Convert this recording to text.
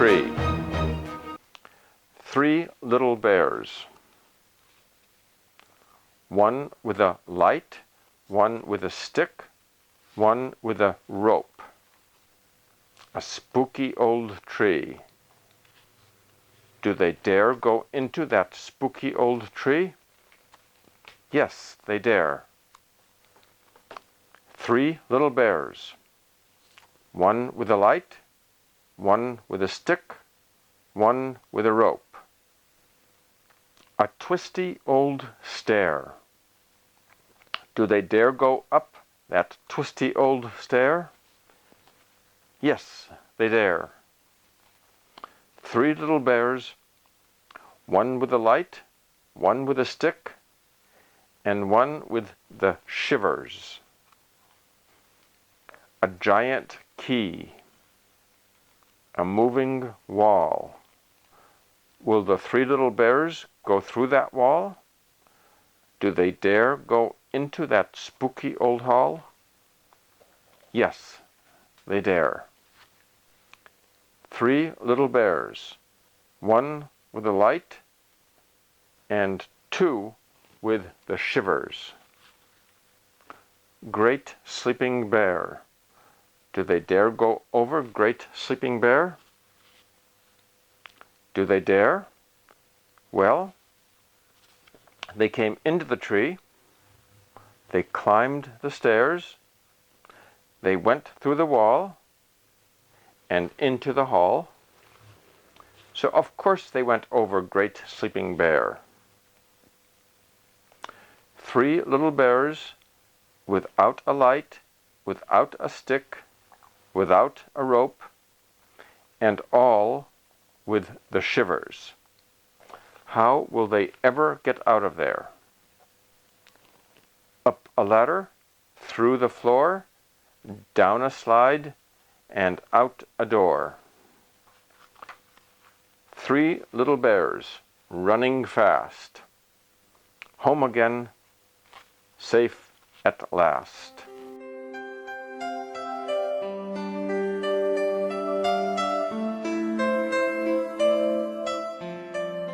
tree. 3 little bears. 1 with a light, 1 with a stick, 1 with a rope. A spooky old tree. Do they dare go into that spooky old tree? Yes, they dare. 3 little bears. 1 with a light, 1 with a stick, 1 with a rope. A twisty old stair. Do they dare go up that twisty old stair? Yes, they dare. 3 little bears, 1 with a light, 1 with a stick, and 1 with the shivers. A giant key. A moving wall. Will the 3 little bears go through that wall? Do they dare go into that spooky old hall? Yes, they dare. 3 little bears, 1 with a light, and 2 with the shivers. Great Sleeping Bear. Do they dare go over Great Sleeping Bear? Do they dare? Well, they came into the tree, they climbed the stairs, they went through the wall, and into the hall. So of course they went over Great Sleeping Bear. 3 little bears, without a light, without a stick, without a rope, and all with the shivers. How will they ever get out of there? Up a ladder, through the floor, down a slide, and out a door. 3 little bears, running fast. Home again, safe at last.